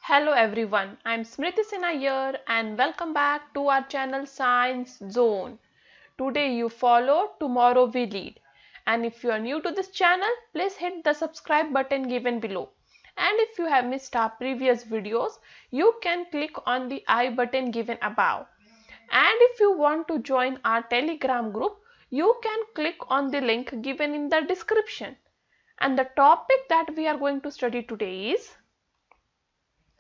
Hello everyone, I'm Smriti Sinha here and welcome back to our channel Science Zone. Today you follow, tomorrow we lead. And if you are new to this channel, please hit the subscribe button given below. And if you have missed our previous videos, you can click on the I button given above. And if you want to join our Telegram group, you can click on the link given in the description. And the topic that we are going to study today is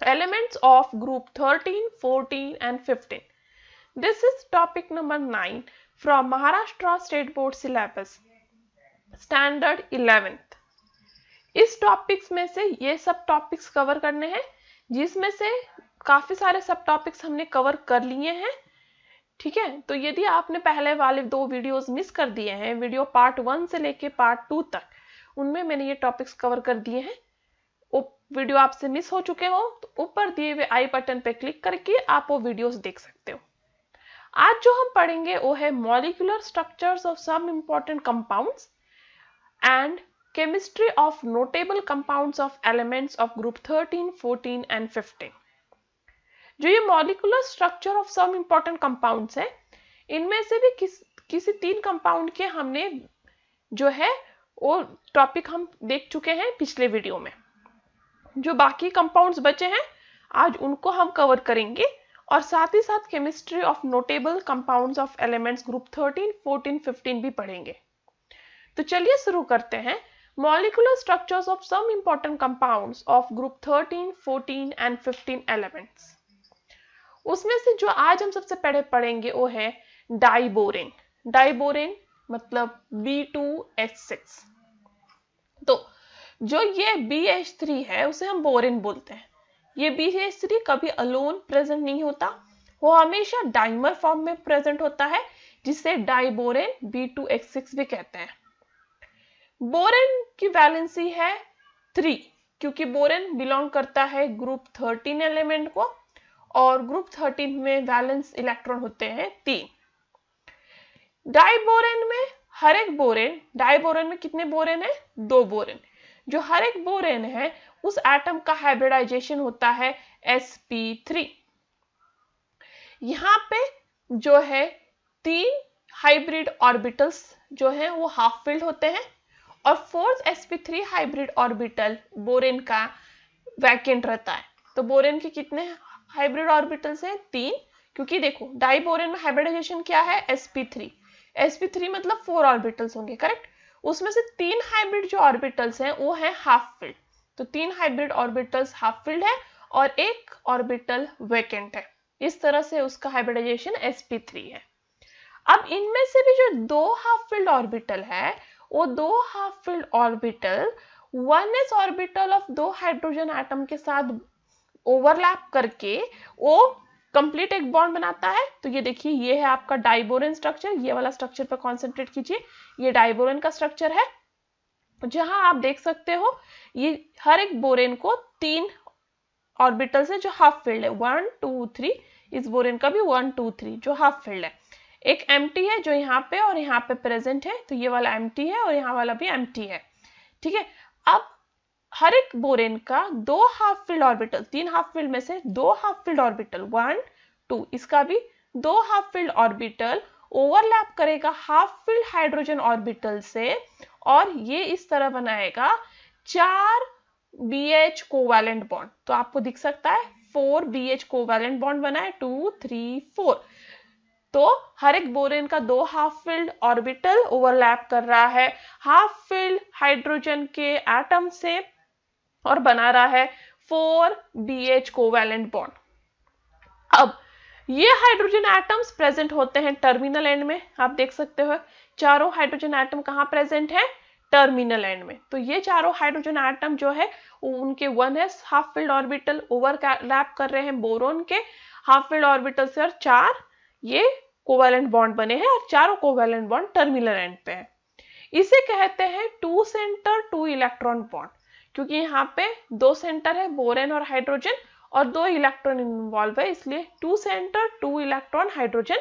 elements of group 13, 14 and 15. This is topic number 9 from Maharashtra State Board syllabus standard 11th. इस topics में से ये सब topics cover करने हैं जिसमें से काफी सारे सब टॉपिक्स हमने कवर कर लिए हैं। ठीक है, तो यदि आपने पहले वाले 2 वीडियोस मिस कर दिए हैं, वीडियो पार्ट 1 से लेके पार्ट 2 तक, उनमें मैंने ये टॉपिक्स कवर कर दिए हैं। वीडियो आपसे मिस हो चुके हो तो ऊपर दिए हुए आई बटन पे क्लिक करके आप वो वीडियोस देख सकते हो। आज जो हम पढ़ेंगे वो है molecular structures of some important compounds and chemistry of notable compounds of elements of group 13, 14 and 15। जो ये molecular structure of some important compounds है, इनमें से भी किसी 3 कंपाउंड के हमने जो है वो टॉपिक हम देख चुके हैं पिछले वीडियो में। जो बाकी कंपाउंड्स बचे हैं आज उनको हम कवर करेंगे और साथ ही साथ chemistry of notable compounds of elements group 13, 14, 15 भी पढ़ेंगे। तो चलिए शुरू करते हैं। Molecular structures of some important compounds of group 13, 14 and 15 elements. उसमें से जो आज हम सबसे पहले पढ़ेंगे वो है डाइबोरेन। डाइबोरेन मतलब B2H6। तो जो ये BH3 है उसे हम बोरेन बोलते हैं। ये BH3 कभी अलोन प्रेजेंट नहीं होता, वो हमेशा डाइमर फॉर्म में प्रेजेंट होता है जिसे डाइबोरेन B2H6 भी कहते हैं। बोरेन की वैलेंसी है 3 क्योंकि बोरेन बिलोंग करता है ग्रुप 13 एलिमेंट को और ग्रुप 13 में वैलेंस इलेक्ट्रॉन होते हैं 3। डाइबोरेन में हर एक बोरेन, डाइबोरेन में कितने बोरेन है? 2 बोरेन। जो हर एक बोरेन है उस एटम का हाइब्रिडाइजेशन होता है sp3। यहाँ पे जो है 3 हाइब्रिड ऑर्बिटल्स जो हैं वो हाफ फिल्ड होते हैं और 4th sp3 hybrid orbital borane का वैकेंट रहता है। तो बोरेन के कितने हाइब्रिड ऑर्बिटल्स हैं? 3, क्योंकि देखो डाइबोरेन में हाइब्रिडाइजेशन क्या है? sp3। sp3 मतलब 4 ऑर्बिटल्स होंगे, करेक्ट। उसमें से 3 हाइब्रिड जो ऑर्बिटल्स हैं वो है हाफ फिल्ड। तो 3 हाइब्रिड ऑर्बिटल्स हाफ फिल्ड है और 1 ऑर्बिटल वैकेंट है। इस तरह से उसका हाइब्रिडाइजेशन sp3 है। अब इनमें से भी जो 2 हाफ फिल्ड ऑर्बिटल है वो 2 half filled orbital 1s orbital of 2 hydrogen atom के साथ ओवरलैप करके वो कंप्लीट एक बॉन्ड बनाता है। तो ये देखिए, ये है आपका डाइबोरेन स्ट्रक्चर। ये वाला स्ट्रक्चर पर कॉन्सेंट्रेट कीजिए, ये डाइबोरेन का स्ट्रक्चर है जहां आप देख सकते हो ये हर एक बोरेन को 3 ऑर्बिटल्स है जो हाफ फिल्ड है, 1, 2, 3। इस बोरेन का भी 1, 2, 3 जो हाफ फिल्ड है। एक एम्प्टी है जो यहाँ पे और यहाँ पे प्रेजेंट है, तो ये वाला एम्प्टी है और यहाँ वाला भी एम्प्टी है। ठीक है, अब हर एक बोरेन का 2 half filled orbital, 3 half filled में से 2 हाफ फिल्ड ऑर्बिटल 1, 2, इसका भी 2 हाफ फिल्ड ऑर्बिटल ओवरलैप करेगा हाफ फिल्ड हाइड्रोजन ऑर्बिटल से और ये इस तरह बनाएगा 4 BH कोवैलेंट बॉन्ड। तो आपको दिख सकता है 4 BH कोवैलेंट बॉन्ड बना है, 2, 3, 4। तो हर एक बोरेन का 2 हाफ फिल्ड ऑर्बिटल ओवरलैप कर रहा है हाफ फिल्ड हाइड्रोजन के एटम से और बना रहा है 4 BH कोवैलेंट बॉन्ड। अब ये हाइड्रोजन एटम्स प्रेजेंट होते हैं टर्मिनल एंड में। आप देख सकते हो चारों हाइड्रोजन एटम कहाँ प्रेजेंट है? टर्मिनल एंड में। तो ये चारों हाइड्रोजन एटम जो है उनके 1s half filled orbital overlap कर रहे हैं बोरोन के हाफ फिल्ड ऑर्बिटल से और 4 ये कोवैलेंट बॉन्ड बने हैं और चारों कोवैलेंट बॉन्ड टर्मिनल एंड पे है। इसे कहते हैं 2 सेंटर 2 इलेक्ट्रॉन बॉन्ड, क्योंकि यहाँ पे 2 सेंटर है बोरेन और हाइड्रोजन और 2 इलेक्ट्रॉन इन्वॉल्व है, इसलिए 2 सेंटर 2 इलेक्ट्रॉन हाइड्रोजन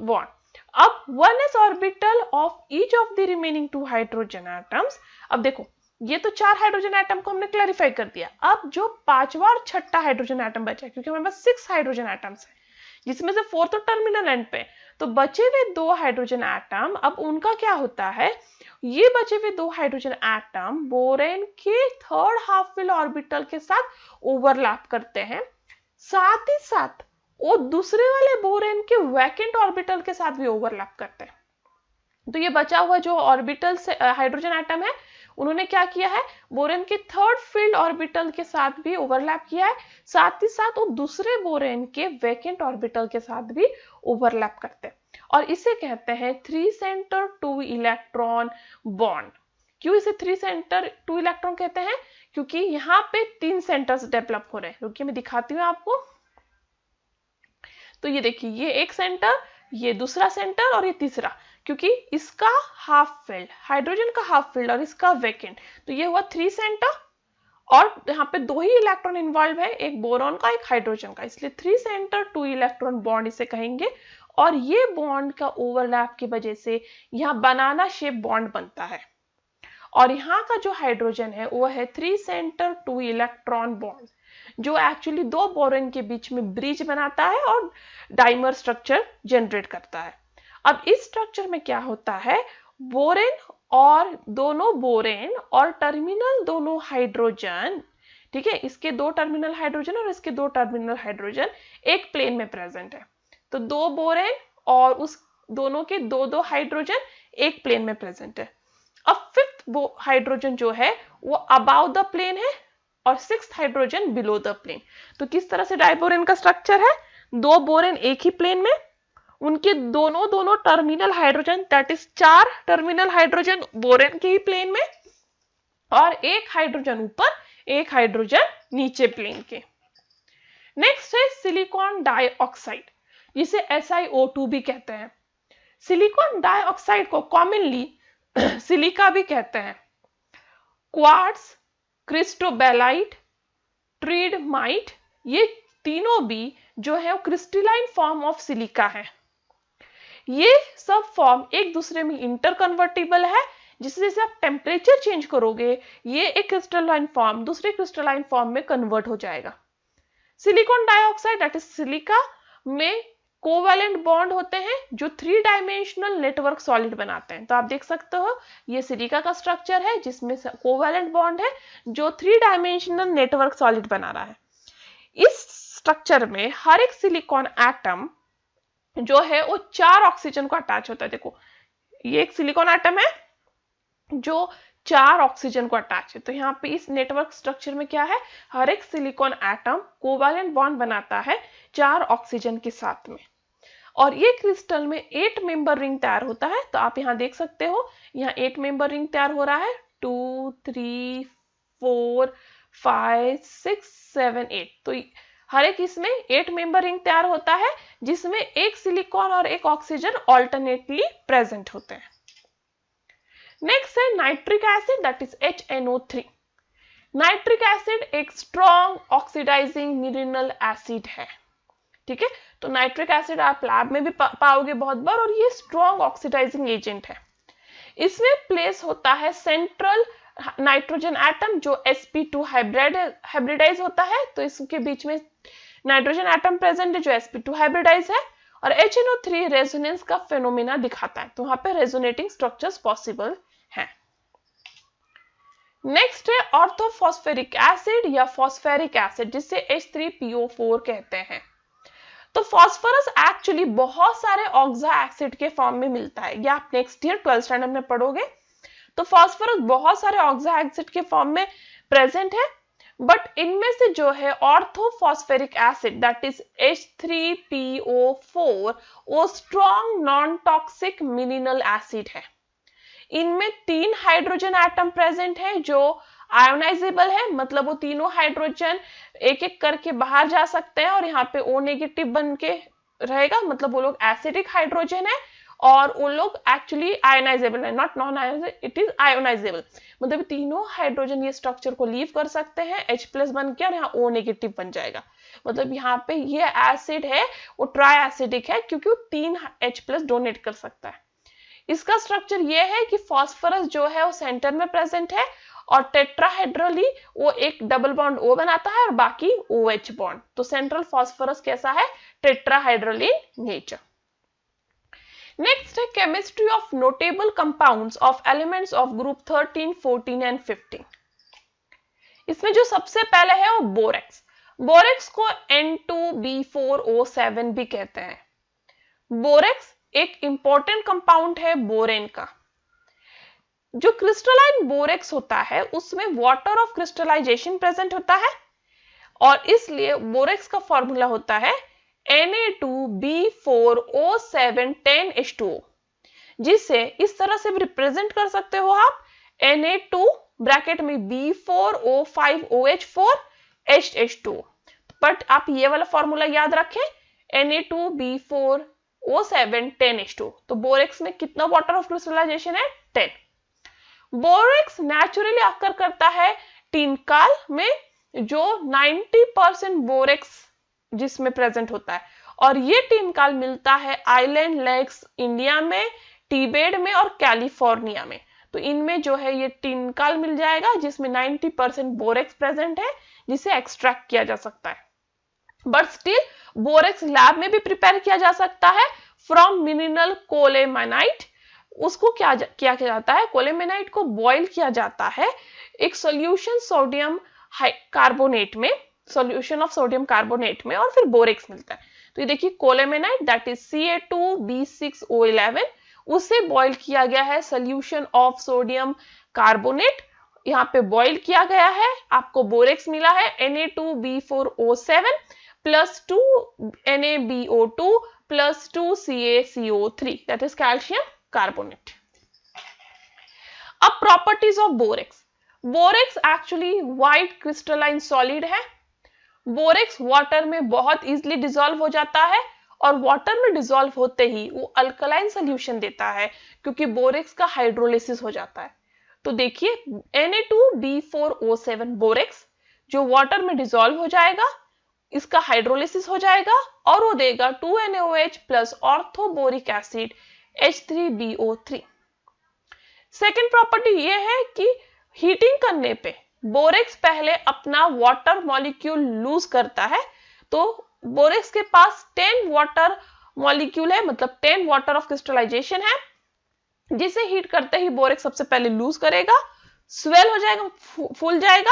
बॉन्ड। अब 1s orbital of each of the remaining 2 hydrogen atoms. अब देखो ये तो 4 हाइड्रोजन एटम को हमने क्लैरिफाई कर दिया। अब जो 5वां और 6ठा हाइड्रोजन एटम बचा है, क्योंकि हमारे पास 6 हाइड्रोजन एटम्स है जिसमें से 4 तो टर्मिनल एंड पे, तो बचे हुए 2 हाइड्रोजन एटम, अब उनका क्या होता है, ये बचे हुए 2 हाइड्रोजन एटम बोरेन के 3rd हाफ फिल ऑर्बिटल के साथ ओवरलैप करते हैं, साथ ही साथ वो दूसरे वाले बोरेन के वैकेंट ऑर्बिटल के साथ भी ओवरलैप करते हैं। तो ये बचा हुआ जो ऑर्बिटल से हाइड्रोजन एटम है, उन्होंने क्या किया है, बोरेन के 3rd फील्ड ऑर्बिटल के साथ भी ओवरलैप किया है, साथ ही साथ वो दूसरे बोरेन के वैकेंट ऑर्बिटल के साथ भी ओवरलैप करते हैं, और इसे कहते हैं 3 सेंटर 2 इलेक्ट्रॉन बॉन्ड। क्यों इसे 3 सेंटर 2 इलेक्ट्रॉन कहते हैं, क्योंकि यहाँ पे 3 सेंटर्स डेवलप हो रहे हैं। रुकिए मैं दिखाती हूँ आपको। तो ये देखिए, ये एक सेंटर, ये दूसरा सेंटर और ये तीसरा, क्योंकि इसका हाफ फील्ड, हाइड्रोजन का हाफ फील्ड और इसका वैकेंट, तो ये हुआ 3 सेंटर, और यहाँ पे 2 ही इलेक्ट्रॉन इन्वॉल्व है, एक बोरॉन का एक हाइड्रोजन का, इसलिए 3 सेंटर 2 इलेक्ट्रॉन बॉन्ड इसे कहेंगे। और ये बॉन्ड का ओवरलैप की वजह से यहाँ बनाना शेप बॉन्ड बनता है, और यहाँ का जो हाइड्रोजन है वो है 3 सेंटर 2 इलेक्ट्रॉन बॉन्ड, जो एक्चुअली 2 बोरेन के बीच में ब्रिज बनाता है और डाइमर स्ट्रक्चर जनरेट करता है। अब इस स्ट्रक्चर में क्या होता है, बोरेन और दोनों बोरेन और टर्मिनल दोनों हाइड्रोजन, ठीक है, इसके 2 टर्मिनल हाइड्रोजन और इसके 2 टर्मिनल हाइड्रोजन एक प्लेन में प्रेजेंट है, तो 2 बोरेन और उस दोनों के 2 हाइड्रोजन एक प्लेन में प्रेजेंट है। अब 5th हाइड्रोजन जो है वो अबाव द प्लेन है और 6th hydrogen below the plane. तो किस तरह से डाइबोरेन का स्ट्रक्चर है, 2 बोरेन एक ही प्लेन में, उनके दोनों terminal hydrogen, that is 4 terminal hydrogen borane के ही प्लेन में, और एक हाइड्रोजन ऊपर एक हाइड्रोजन नीचे प्लेन के। नेक्स्ट है सिलिकॉन डाइऑक्साइड, जिसे SiO2 भी कहते हैं। सिलिकॉन डाइऑक्साइड को कॉमनली सिलिका भी कहते हैं। क्वार्ट्ज, क्रिस्टोबेलाइट, ट्रीडमाइट, ये तीनों भी जो है वो क्रिस्टलाइन फॉर्म ऑफ सिलिका है। ये सब फॉर्म एक दूसरे में इंटर कन्वर्टिबल है, जिससे जैसे आप टेम्परेचर चेंज करोगे ये एक क्रिस्टलाइन फॉर्म दूसरे क्रिस्टलाइन फॉर्म में कन्वर्ट हो जाएगा। Silicon dioxide that is silica में कोवैलेंट बॉन्ड होते हैं जो 3 डायमेंशनल नेटवर्क सॉलिड बनाते हैं। तो आप देख सकते हो ये सिलिका का स्ट्रक्चर है जिसमें कोवैलेंट बॉन्ड है जो 3 डायमेंशनल नेटवर्क सॉलिड बना रहा है। इस स्ट्रक्चर में हर एक सिलिकॉन एटम जो है वो 4 ऑक्सीजन को अटैच होता है। देखो ये एक सिलिकॉन एटम है जो 4 ऑक्सीजन को अटैच है। तो यहाँ पे इस नेटवर्क स्ट्रक्चर में क्या है, हर एक सिलिकॉन एटम कोवैलेंट बॉन्ड बनाता है 4 ऑक्सीजन के साथ में, और ये क्रिस्टल में 8 मेंबर रिंग तैयार होता है। तो आप यहाँ देख सकते हो यहाँ 8 मेंबर रिंग तैयार हो रहा है, 2 3 4 5 6 7 8। तो हर एक इसमें 8 मेंबर रिंग तैयार होता है जिसमें एक सिलिकॉन और एक ऑक्सीजन ऑल्टरनेटली प्रेजेंट होते हैं। नेक्स्ट है nitric acid that is HNO3। Nitric acid एक स्ट्रॉन्ग ऑक्सीडाइजिंग मिनरल एसिड है, ठीक है। तो नाइट्रिक एसिड आप लैब में भी पाओगे बहुत बार, और ये स्ट्रॉन्ग ऑक्सीडाइजिंग एजेंट है। इसमें प्लेस होता है सेंट्रल नाइट्रोजन एटम जो sp2 हाइब्रिडाइज होता है, तो इसके बीच में नाइट्रोजन एटम प्रेजेंट है जो sp2 हाइब्रिडाइज है, और HNO3 रेजोनेंस का फेनोमेना दिखाता है। तो वहां पे रेजोनेटिंग स्ट्रक्चर्स पॉसिबल हैं। नेक्स्ट है ऑर्थोफॉस्फेरिक एसिड या फॉस्फेरिक एसिड जिसे H3PO4 कहते हैं। तो फॉस्फोरस एक्चुअली बहुत सारे ऑक्सा एसिड के फॉर्म में मिलता है, ये आप नेक्स्ट ईयर 12th स्टैंडर्ड में पढ़ोगे। तो फॉस्फोरस बहुत सारे ऑक्सा एसिड के फॉर्म में प्रेजेंट है, बट इनमें से जो है ऑर्थोफॉस्फेरिक एसिड दैट इज H3PO4 वो strong non toxic mineral acid है। इनमें 3 हाइड्रोजन एटम प्रेजेंट है जो आयोनाइजेबल है, मतलब वो तीनों हाइड्रोजन एक एक करके बाहर जा सकते हैं और यहाँ पे O नेगेटिव बन के रहेगा, मतलब वो लोग एसिडिक हाइड्रोजन है और वो लोग एक्चुअली आयोनाइजेबल है, not non ionisable, it is ionisable, मतलब तीनों हाइड्रोजन ये स्ट्रक्चर को लीव कर सकते हैं H+ बन के और यहाँ O नेगेटिव बन जाएगा। मतलब यहाँ पे ये एसिड है वो ट्राई एसिडिक है क्योंकि वो 3 H+ डोनेट कर सकता है। इसका स्ट्रक्चर ये है कि फास्फोरस जो है वो सेंटर में प्रेजेंट है और टेट्राहेड्रली वो एक डबल बॉन्ड O बनाता है और बाकी OH बॉन्ड। तो सेंट्रल फास्फोरस कैसा है? Tetrahedral in nature. नेक्स्ट है chemistry of notable compounds of elements of group 13, 14 and 15। इसमें जो सबसे पहले है वो बोरेक्स। बोरेक्स को N2B4O7 भी कहते हैं। बोरेक्स एक इंपॉर्टेंट कंपाउंड है बोरेन का। जो क्रिस्टलाइन बोरेक्स होता है उसमें वाटर ऑफ क्रिस्टलाइजेशन प्रेजेंट होता है और इसलिए बोरेक्स का फॉर्मूला होता है Na2B4O7 10H2O, जिसे इस तरह से रिप्रेजेंट कर सकते हो आप Na2 ब्रैकेट में B4O5OH4 H2O। बट आप ये वाला फॉर्मूला याद रखें Na2B4O7 10H2O। तो बोरेक्स में कितना वाटर ऑफ क्रिस्टलाइजेशन है? 10। बोरेक्स नेचुरली अकर करता है टिनकाल में, जो 90% बोरेक्स जिसमें प्रेजेंट होता है और ये टिनकाल मिलता है आइलैंड लेक्स इंडिया में, तिबेट में और कैलिफोर्निया में। तो इनमें जो है ये टिनकाल मिल जाएगा जिसमें 90% बोरेक्स प्रेजेंट है जिसे एक्सट्रैक्ट किया जा सकता है। बट स्टिल बोरेक्स लैब में भी प्रिपेयर किया जा सकता है फ्रॉम मिनरल कोलेमेनाइट। उसको क्या किया जाता है? कोलेमेनाइट को बॉईल किया जाता है एक सॉल्यूशन सोडियम कार्बोनेट में, सॉल्यूशन ऑफ सोडियम कार्बोनेट में, और फिर बोरेक्स मिलता है। तो ये देखिए कोलेमेनाइट दैट इज Ca2B6O11, उसे बॉईल किया गया है सॉल्यूशन ऑफ सोडियम कार्बोनेट, यहाँ पे बॉईल किया गया है, आपको बोरेक्स मिला है Na2B4O7 + 2 NaBO2 + 2 CaCO3 that is calcium carbonate. अब properties of borax. Borax actually white crystalline solid है। बोरेक्स वाटर में बहुत इजीली डिसॉल्व हो जाता है और वाटर में डिसॉल्व होते ही वो अल्कलाइन सॉल्यूशन देता है क्योंकि बोरेक्स का हाइड्रोलिसिस हो जाता है। तो देखिए Na2B4O7 बोरेक्स जो वाटर में डिसॉल्व हो जाएगा, इसका हाइड्रोलिसिस हो जाएगा और वो देगा 2NaOH + orthoboric acid H3BO3। Second property ये है कि हीटिंग करने पे बोरेक्स पहले अपना वाटर मॉलिक्यूल लूज करता है। तो बोरेक्स के पास 10 वाटर मॉलिक्यूल है, मतलब 10 वाटर ऑफ क्रिस्टलाइजेशन है, जिसे हीट करते ही बोरेक्स सबसे पहले लूज करेगा, स्वेल हो जाएगा, फूल जाएगा,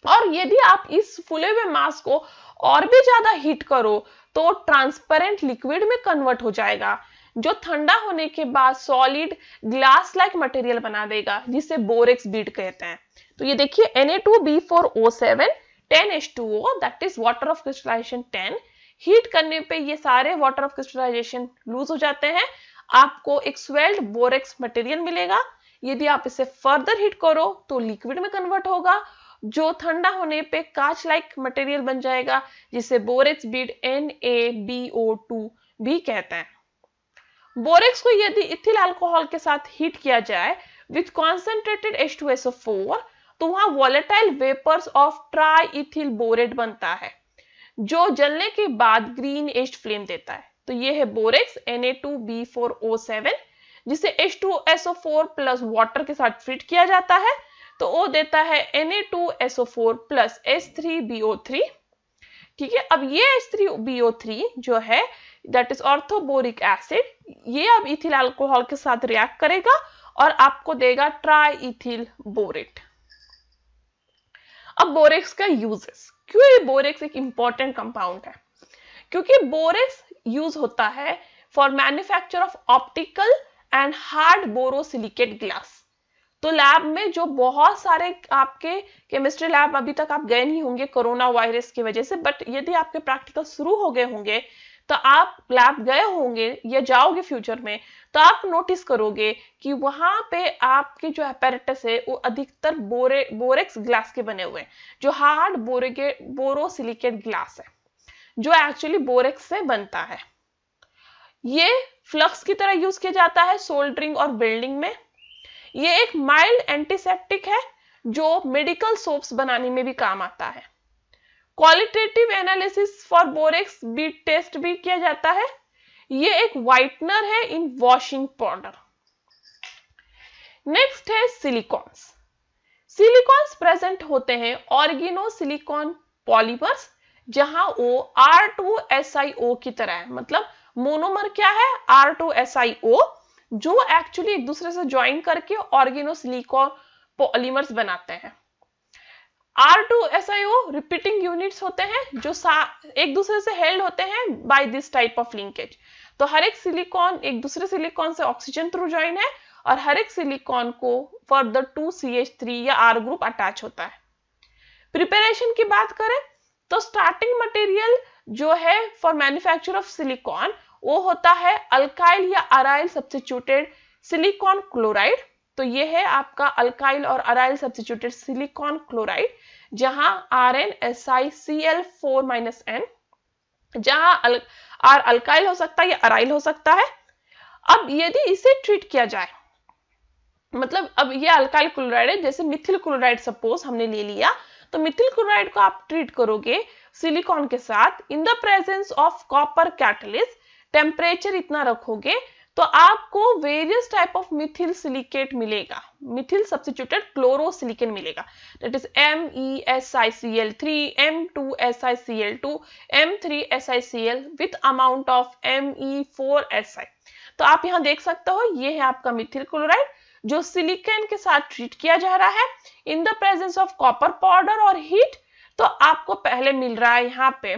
और यदि आप इस फूले हुए मास को और भी ज्यादा हीट करो तो ट्रांसपेरेंट लिक्विड में कन्वर्ट हो जाएगा, जो ठंडा होने के बाद सॉलिड ग्लास लाइक मटेरियल बना देगा, जिसे बोरेक्स बीड कहते हैं। तो ये देखिए Na2B4O7 10H2O that is water of crystallization 10, heat करने पे ये सारे वाटर ऑफ क्रिस्टलाइजेशन लूज हो जाते हैं, आपको एक स्वेल्ड बोरेक्स मटेरियल मिलेगा। यदि आप इसे फर्दर हीट करो तो लिक्विड में कन्वर्ट होगा, जो ठंडा होने पे कांच लाइक मटेरियल बन जाएगा, जिसे बोरेक्स बीड NaBO2 भी कहते हैं। बोरेक्स को यदि इथिल अल्कोहल के साथ हीट किया जाए विथ कॉन्सेंट्रेटेड H2SO4 तो वहां वॉलेटाइल वेपर्स ऑफ ट्राइइथिल बोरेट बनता है, जो जलने के बाद ग्रीन एज फ्लेम देता है। तो ये है बोरेक्स Na2B4O7, जिसे H2SO4 + वाटर के साथ ट्रीट किया जाता है तो वो देता है Na2SO4 + H3BO3। ठीक है, अब ये H3BO3 जो है दैट इज ऑर्थोबोरिक एसिड, ये अब इथिल अल्कोहल के साथ रिएक्ट करेगा और आपको देगा ट्राइइथिल बोरेट। अब बोरेक्स का यूजेस, क्यों ये बोरेक्स एक इंपॉर्टेंट कंपाउंड है? क्योंकि बोरेक्स यूज होता है for manufacture of optical and hard borosilicate glass. तो लैब में जो बहुत सारे आपके केमिस्ट्री लैब अभी तक आप गए नहीं होंगे कोरोना वायरस की वजह से, बट यदि आपके प्रैक्टिकल शुरू हो गए होंगे तो आप लैब गए होंगे या जाओगे फ्यूचर में तो आप नोटिस करोगे कि वहां पे आपके जो apparatus है वो अधिकतर बोरेक्स ग्लास के बने हुए हैं, जो हार्ड बोरोसिलिकेट ग्लास है, जो एक्चुअली बोरेक्स से बनता है। ये फ्लक्स की तरह यूज किया जाता है सोल्डरिंग और वेल्डिंग में। ये एक माइल्ड एंटीसेप्टिक है जो मेडिकल सोप्स बनाने में भी काम आता है। Qualitative analysis for borax bead test भी किया जाता है। ये एक व्हाइटनर है इन वॉशिंग पाउडर। नेक्स्ट है सिलिकॉन्स। सिलिकॉन्स प्रेजेंट होते हैं ऑर्गेनो सिलिकॉन पॉलीमर्स, जहां वो R2SiO की तरह है। मतलब मोनोमर क्या है? R2SiO, जो एक्चुअली एक दूसरे से ज्वाइन करके ऑर्गेनो सिलिकॉन पॉलीमर्स बनाते हैं। R2SiO रिपीटिंग यूनिट्स होते हैं जो एक दूसरे से हेल्ड होते हैं by this type of linkage. तो हर एक सिलिकॉन एक दूसरे सिलिकॉन से ऑक्सीजन थ्रू ज्वाइन है और हर एक सिलिकॉन को फर्दर 2CH3 या R ग्रुप अटैच होता है। प्रिपरेशन की बात करें तो स्टार्टिंग मटेरियल जो है फॉर मैन्युफैक्चर ऑफ सिलिकॉन वो होता है अल्काइल या अराइल सब्स्टिट्यूटेड सिलिकॉन क्लोराइड। तो ये है आपका अल्काइल और अराइल सब्स्टिट्यूटेड सिलिकॉन क्लोराइड, जहां RnSiCl4-N, जहां R अल्काइल हो सकता है या अराइल हो सकता है। अब यदि इसे ट्रीट किया जाए, मतलब अब ये अल्काइल क्लोराइड है, जैसे मिथिल क्लोराइड सपोज हमने ले लिया, तो मिथिल क्लोराइड को आप ट्रीट करोगे सिलिकॉन के साथ in the presence of copper catalyst, temperature इतना रखोगे तो आपको various type of Mithil silicate मिलेगा, मिथिल सब्स्टिट्यूटेड क्लोरोसिलिकेन मिलेगा। That is MEsICl3, M2SiCl2, M3SiCl with amount of Me4Si। तो आप यहां देख सकते हो ये है आपका मिथिल क्लोराइड जो सिलिकॉन के साथ ट्रीट किया जा रहा है in the presence of copper powder और हीट। तो आपको पहले मिल रहा है यहाँ पे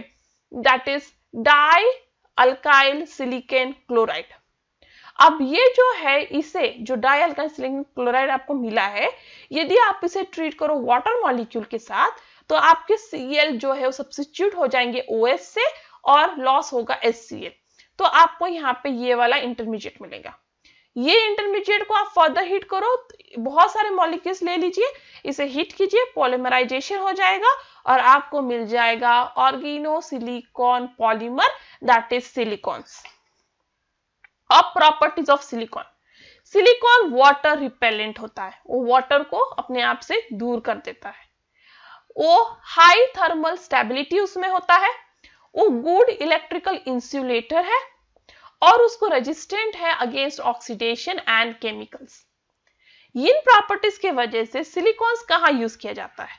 that is die alkyl silicon chloride. अब ये जो है, इसे जो डाई अल्काइल सिलिकॉन क्लोराइड आपको मिला है, यदि आप इसे ट्रीट करो वाटर मॉलिक्यूल के साथ तो आपके Cl जो है वो सब्स्टिट्यूट हो जाएंगे OH से और लॉस होगा HCl। तो आपको यहाँ पे ये वाला इंटरमीडिएट मिलेगा। ये इंटरमीडिएट को आप फर्दर हीट करो, बहुत सारे मॉलिक्यूल्स ले लीजिए, इसे हीट कीजिए, पॉलीमराइजेशन हो जाएगा और आपको मिल जाएगा organo silicon polymer that is silicones. अब properties of silicon. Silicon water repellent होता है, वो वाटर को अपने आप से दूर कर देता है, वो हाई थर्मल स्टेबिलिटी उसमें होता है, वो गुड इलेक्ट्रिकल इंसुलेटर है और उसको रेजिस्टेंट है against oxidation and chemicals. In properties के वजह से सिलिकॉन्स कहाँ यूज किया जाता है?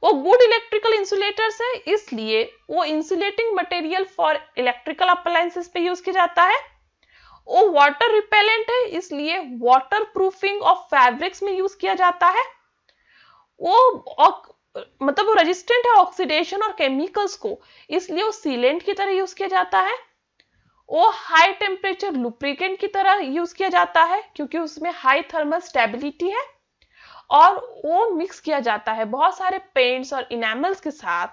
वो गुड इलेक्ट्रिकल इंसुलेटर्स है, इसलिए वो insulating material for electrical appliances पे यूज किया जाता है। वो वाटर रिपेलेंट है, इसलिए वाटर प्रूफिंग ऑफ फैब्रिक्स में यूज किया जाता है। मतलब वो रेजिस्टेंट है ऑक्सीडेशन और केमिकल्स को, इसलिए वो सीलेंट की तरह यूज किया जाता है। वो हाई टेम्परेचर लुब्रिकेंट की तरह यूज किया जाता है क्योंकि उसमें हाई थर्मल स्टेबिलिटी है, और वो मिक्स किया जाता है बहुत सारे पेंट्स और इनेमल्स के साथ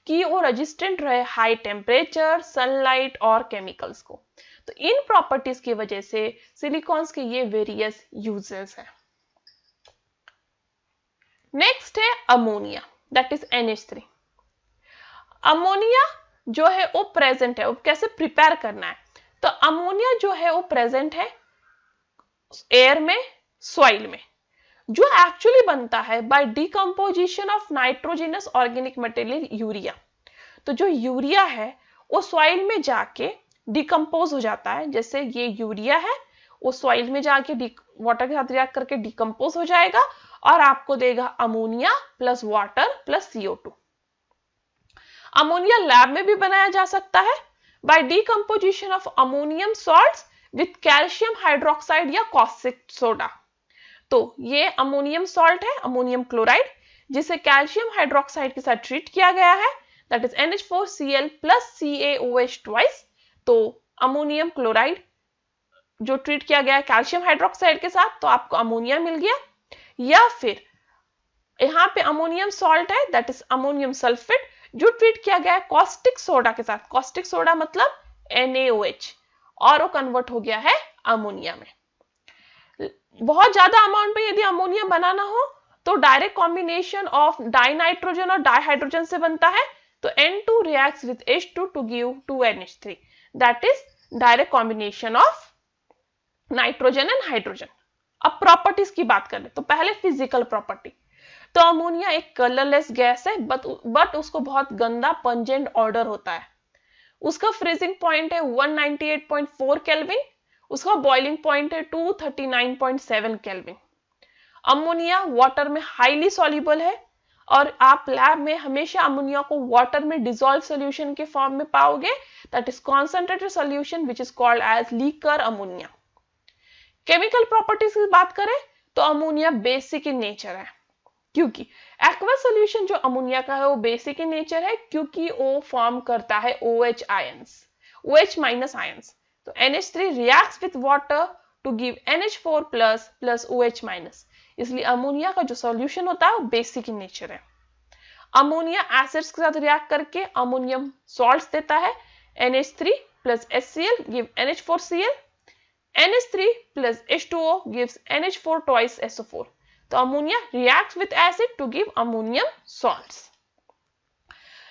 कि वो रेजिस्टेंट रहे हाई टेम्परेचर, सनलाइट और केमिकल्स को। तो इन प्रॉपर्टीज की वजह से सिलिकॉन्स के ये वेरियस यूजेस हैं। नेक्स्ट है ammonia that is NH3। Ammonia जो है वो प्रेजेंट है, वो कैसे प्रिपेयर करना है? तो अमोनिया जो है वो प्रेजेंट है एयर में, सॉइल में, जो एक्चुअली बनता है by decomposition of nitrogenous organic material urea. तो जो यूरिया है वो सॉइल में जाके डिकम्पोज हो जाता है, जैसे ये यूरिया है वो सॉइल में जाके वाटर के साथ रिएक्ट करके डिकम्पोज हो जाएगा और आपको देगा ammonia plus water plus CO2। Ammonia lab में भी बनाया जा सकता है by decomposition of ammonium salts with calcium hydroxide या कॉस्टिक सोडा। तो ये अमोनियम सॉल्ट है, अमोनियम क्लोराइड, जिसे कैल्शियम हाइड्रोक्साइड के साथ ट्रीट किया गया है that is NH4Cl plus CaOH twice. तो अमोनियम क्लोराइड जो ट्रीट किया गया है कैल्शियम हाइड्रोक्साइड के साथ, तो आपको अमोनिया मिल गया। या फिर यहाँ पे अमोनियम सॉल्ट है दैट इज अमोनियम सल्फेट जो ट्रीट किया गया है कॉस्टिक सोडा के साथ, कॉस्टिक सोडा मतलब NaOH, और वो कन्वर्ट हो गया है अमोनिया में। बहुत ज्यादा अमाउंट में यदि अमोनिया बनाना हो तो डायरेक्ट कॉम्बिनेशन ऑफ डाइनाइट्रोजन और डाइहाइड्रोजन से बनता है। तो N2 reacts with H2 to give 2NH3, that is direct combination of nitrogen and hydrogen. अब प्रॉपर्टीज की बात करें तो पहले फिजिकल प्रॉपर्टी। तो अमोनिया एक कलरलेस गैस है, बट उसको बहुत गंदा पंजेंट ऑर्डर होता है। उसका फ्रीजिंग पॉइंट है 198.4 केल्विन, उसका बॉइलिंग पॉइंट है 239.7 केल्विन। अमोनिया वाटर में हाईली सॉल्युबल है और आप लैब में हमेशा अमोनिया को वाटर में डिसॉल्व सॉल्यूशन के फॉर्म में पाओगे, that is concentrated solution which is called as liquor ammonia. Chemical properties की बात करें तो अमोनिया बेसिक इन नेचर है, क्योंकि एक्वा सॉल्यूशन जो अमोनिया का है वो बेसिक इन नेचर है क्योंकि वो फॉर्म करता है OH ions, OH minus ions. तो NH3 reacts with water to give NH4 plus plus OH minus, इसलिए अमोनिया का जो सॉल्यूशन होता है वो बेसिक इन नेचर है। अमोनिया एसिड्स के साथ रिएक्ट करके अमोनियम सॉल्ट्स देता है, NH3 plus HCl give NH4Cl, NH3 plus H2O gives NH4 twice SO4. तो अमोनिया reacts with acid to give ammonium salts.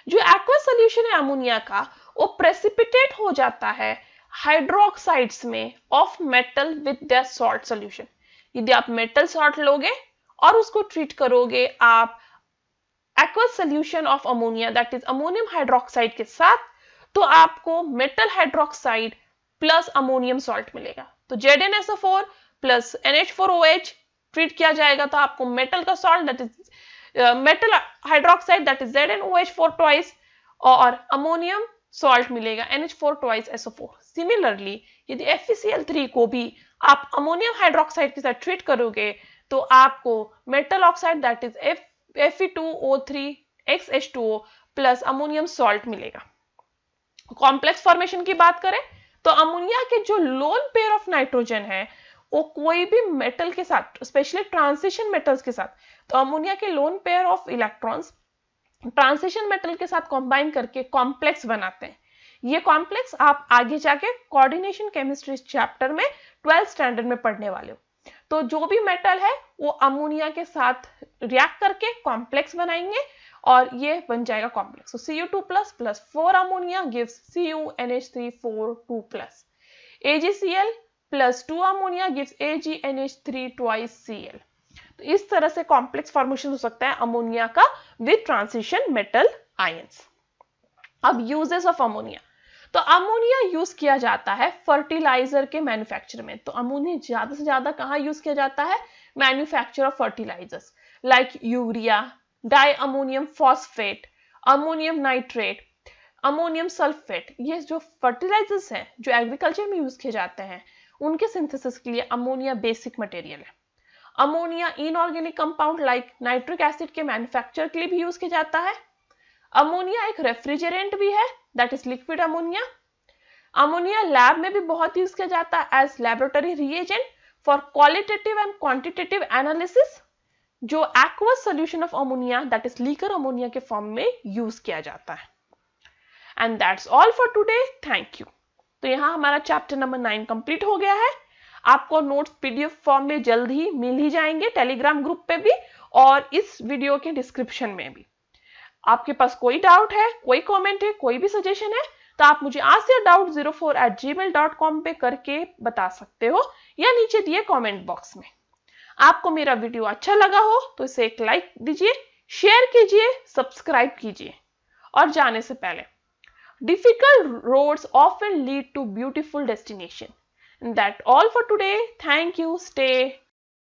जो एक्वा सोल्यूशन है अमोनिया का वो प्रेसिपिटेट हो जाता है हाइड्रोक्साइड्स में of metal with their salt solution. यदि आप मेटल सॉल्ट लोगे और उसको ट्रीट करोगे आप aqua solution of ammonia that is ammonium hydroxide के साथ, तो आपको metal hydroxide plus ammonium salt मिलेगा। तो ZnSO4 प्लस NH4OH ट्रीट किया जाएगा तो आपको मेटल का salt that is metal hydroxide that is ZnOH4 twice और अमोनियम सॉल्ट मिलेगा NH4 ट्वाइस SO4। सिमिलरली यदि FeCl3 को भी आप अमोनियम हाइड्रोक्साइड के साथ ट्रीट करोगे तो आपको metal oxide that is Fe2O3 XH2O plus ammonium salt मिलेगा। कॉम्प्लेक्स फॉर्मेशन की बात करें तो अमोनिया के जो लोन पेयर ऑफ नाइट्रोजन है वो कोई भी मेटल के साथ, स्पेशली ट्रांजिशन मेटल्स के साथ, तो अमोनिया के lone pair of electrons transition metal के साथ कंबाइन करके कॉम्प्लेक्स बनाते हैं। ये कॉम्प्लेक्स आप आगे जाके कोऑर्डिनेशन केमिस्ट्री चैप्टर में 12th स्टैंडर्ड में पढ़ने वाले हो। तो जो भी मेटल है वो अमोनिया के साथ रिएक्ट करके कॉम्प्लेक्स बनाएंगे और ये बन जाएगा complex. So Cu2 plus 4 ammonia gives CuNH3 4 2+. AgCl plus 2 ammonia gives AgNH3 twice Cl. तो इस तरह से कॉम्प्लेक्स फॉर्मेशन हो सकता है अमोनिया का विद ट्रांजिशन मेटल आयंस। अब यूजेस ऑफ अमोनिया, तो अमोनिया यूज किया जाता है फर्टिलाइजर के मैन्युफैक्चर में। तो अमोनिया ज्यादा से ज्यादा कहाँ यूज किया जाता है? Manufacture of fertilizers like urea, di ammonium phosphate, ammonium nitrate, ammonium sulphate. ये जो फर्टिलाइजर्स हैं जो एग्रीकल्चर में यूज किए जाते हैं उनके सिंथेसिस के लिए अमोनिया बेसिक मटेरियल है। Ammonia inorganic compound like nitric acid के मैन्युफैक्चर के लिए भी यूज किया जाता है। अमोनिया एक रेफ्रिजरेंट भी है that is liquid ammonia. Ammonia lab में भी बहुत यूज किया जाता है as laboratory reagent for qualitative and quantitative analysis. जो aqueous solution of ammonia that is liquor ammonia के फॉर्म में यूज किया जाता है। And that's all for today, thank you. तो यहाँ हमारा चैप्टर नंबर 9 कंप्लीट हो गया है। आपको नोट्स PDF फॉर्म में जल्द ही मिल ही जाएंगे, टेलीग्राम ग्रुप पे भी और इस वीडियो के डिस्क्रिप्शन में भी। आपके पास कोई डाउट है, कोई कमेंट है, कोई भी सजेशन है तो आप मुझे askyourdoubts04@gmail.com पे करके बता सकते हो या नीचे दिए कमेंट बॉक्स में। आपको मेरा वीडियो अच्छा लगा हो तो इसे एक लाइक दीजिए, शेयर कीजिए, सब्सक्राइब कीजिए। और जाने से पहले, difficult roads often lead to beautiful destination. And that's all for today. Thank you. Stay